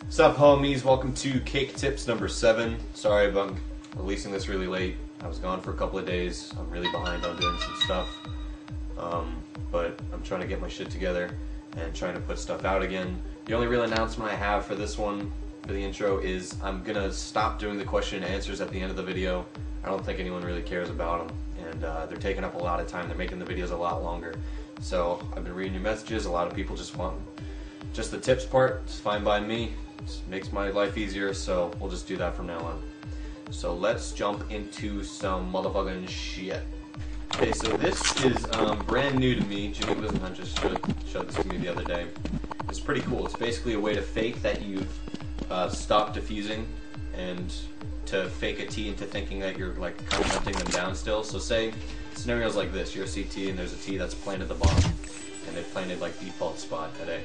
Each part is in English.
What's up, homies? Welcome to Cake Tips number 7. Sorry about releasing this really late. I was gone for a couple of days. I'm really behind on doing some stuff. But I'm trying to get my shit together and trying to put stuff out again. The only real announcement I have for this one, for the intro, is I'm gonna stop doing the question and answers at the end of the video. I don't think anyone really cares about them, and they're taking up a lot of time. They're making the videos a lot longer. So I've been reading your messages. A lot of people just want just the tips part. It's fine by me. It makes my life easier, so we'll just do that from now on. So let's jump into some motherfucking shit. Okay, so this is brand new to me. Jimmy Wisdom just showed this to me the other day. It's pretty cool. It's basically a way to fake that you've stopped diffusing and to fake a tea into thinking that you're like kind of hunting them down still. So say scenarios like this: you're a CT and there's a T that's planted the bomb, and they've planted like default spot at A.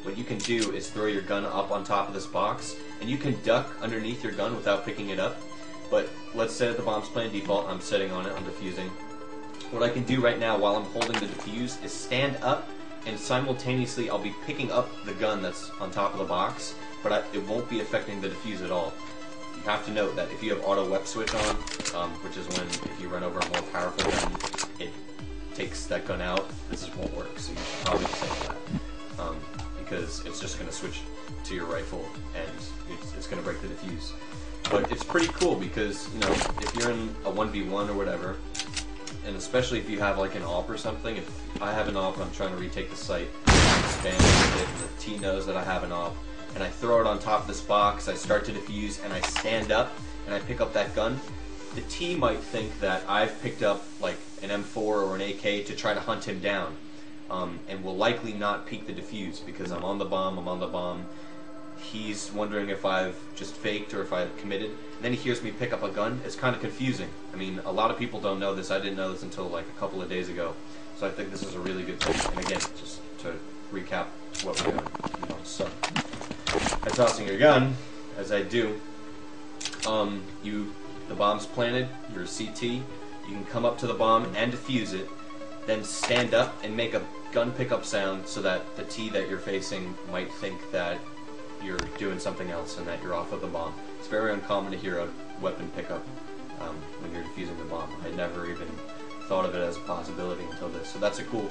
What you can do is throw your gun up on top of this box, and you can duck underneath your gun without picking it up. But let's say that the bomb's playing default, I'm sitting on it, I'm defusing. What I can do right now while I'm holding the defuse is stand up, and simultaneously I'll be picking up the gun that's on top of the box, but it won't be affecting the defuse at all. You have to note that if you have auto wep switch on, which is when if you run over a more powerful gun, it takes that gun out, this won't work, so you should probably disable that. Because it's just going to switch to your rifle and it's going to break the defuse. But it's pretty cool because, you know, if you're in a 1v1 or whatever, and especially if you have like an AWP or something, if I have an AWP and I'm trying to retake the site, I'm spamming with it, and the T knows that I have an AWP, and I throw it on top of this box, I start to defuse, and I stand up and I pick up that gun, the T might think that I've picked up like an M4 or an AK to try to hunt him down. And will likely not peek the defuse because I'm on the bomb. He's wondering if I've just faked or if I've committed. And then he hears me pick up a gun. It's kind of confusing. I mean, a lot of people don't know this. I didn't know this until like a couple of days ago. So I think this is a really good thing. And again, just to recap what we're doing. You know, so by tossing your gun, as I do, the bomb's planted, you're a CT, you can come up to the bomb and defuse it, then stand up and make a gun pickup sound so that the T that you're facing might think that you're doing something else and that you're off of the bomb. It's very uncommon to hear a weapon pickup when you're defusing the bomb. I never even thought of it as a possibility until this. So that's a cool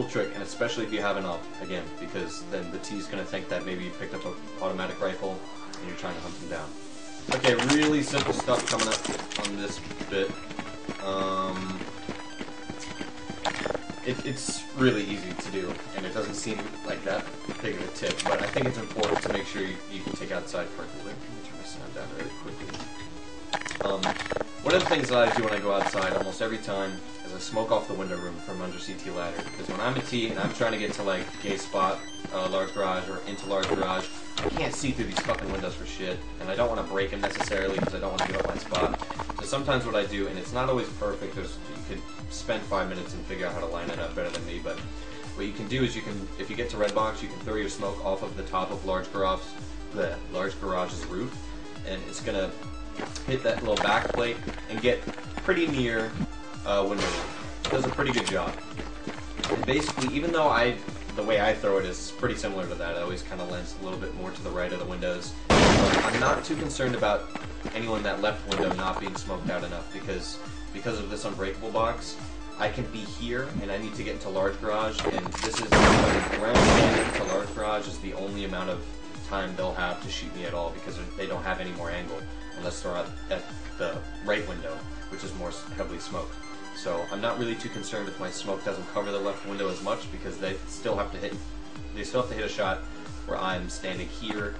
trick, and especially if you have an AWP, again, because then the T's going to think that maybe you picked up an automatic rifle and you're trying to hunt them down. Okay, really simple stuff coming up on this bit. It's really easy to do, and it doesn't seem like that big of a tip, but I think it's important to make sure you can take outside percolate. Let me turn my sound down really quickly. One of the things that I do when I go outside almost every time is I smoke off the window room from under CT ladder, because when I'm a T and I'm trying to get to like gay spot, large garage, or into large garage, I can't see through these fucking windows for shit, and I don't want to break them necessarily because I don't want to give up my spot. So sometimes what I do, and it's not always perfect, you could spend 5 minutes and figure out how to line it up better than me, but what you can do is if you get to red box, you can throw your smoke off of the top of large garage's roof, and it's gonna hit that little back plate and get pretty near window room. It does a pretty good job. And basically, even though the way I throw it is pretty similar to that, I always kind of lands a little bit more to the right of the windows. I'm not too concerned about anyone in that left window not being smoked out enough because of this unbreakable box. I can be here and I need to get into large garage, and this is where I'm standing to large garage is the only amount of time they'll have to shoot me at all because they don't have any more angle unless they're at the right window, which is more heavily smoked. So I'm not really too concerned if my smoke doesn't cover the left window as much because they still have to hit a shot where I'm standing here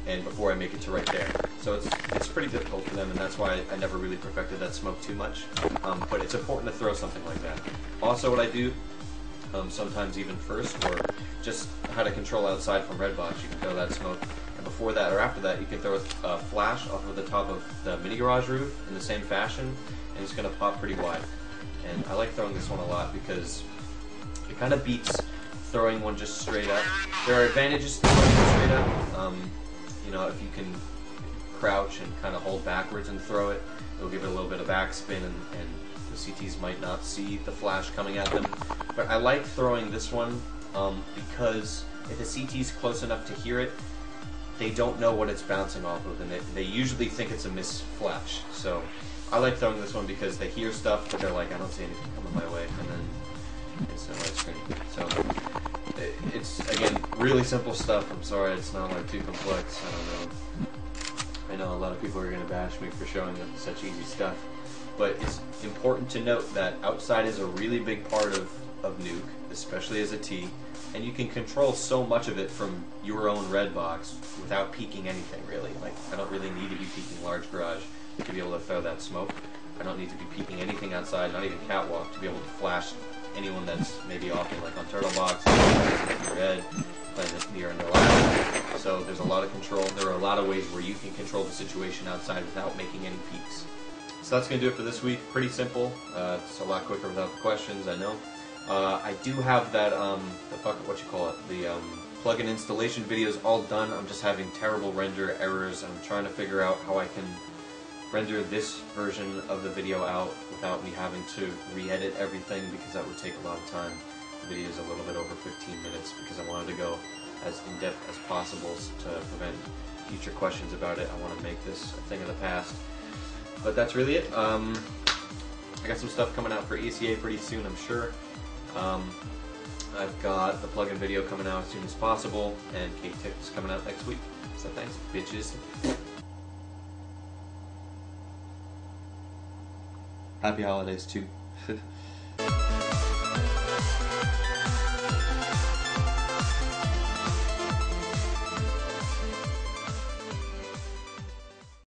and before I make it to right there. So it's pretty difficult for them, and that's why I never really perfected that smoke too much. But it's important to throw something like that. Also what I do, sometimes even first, or just how to control outside from red box, you can throw that smoke, and before that or after that you can throw a flash off of the top of the mini garage roof in the same fashion, and it's going to pop pretty wide. And I like throwing this one a lot because it kind of beats throwing one just straight up. There are advantages to throwing one straight up. You know, if you can crouch and kind of hold backwards and throw it, it'll give it a little bit of backspin, and the CTs might not see the flash coming at them. But I like throwing this one because if a CT is close enough to hear it, they don't know what it's bouncing off of, and they usually think it's a miss flash. So I like throwing this one because they hear stuff, but they're like, I don't see anything coming my way, and then it's a white screen. So it's, again, really simple stuff. I'm sorry it's not like too complex. I don't know. I know a lot of people are going to bash me for showing such easy stuff, but it's important to note that outside is a really big part of Nuke, especially as a T, and you can control so much of it from your own red box without peeking anything, really. Like, I don't really need to be peeking large garage to be able to throw that smoke. I don't need to be peeking anything outside, not even catwalk, to be able to flash anyone that's maybe offing, like on Turtle Box, red, playing this near in their lap. So there's a lot of control. There are a lot of ways where you can control the situation outside without making any peeks. So that's going to do it for this week. Pretty simple. It's a lot quicker without the questions, I know. I do have that, the plugin installation videos all done. I'm just having terrible render errors. I'm trying to figure out how I can render this version of the video out without me having to re-edit everything, because that would take a lot of time. The video is a little bit over 15 minutes because I wanted to go as in-depth as possible to prevent future questions about it. I want to make this a thing of the past. But that's really it. I got some stuff coming out for ECA pretty soon, I'm sure. I've got the plugin video coming out as soon as possible, and Cake Tips coming out next week. So thanks, bitches. Happy holidays too.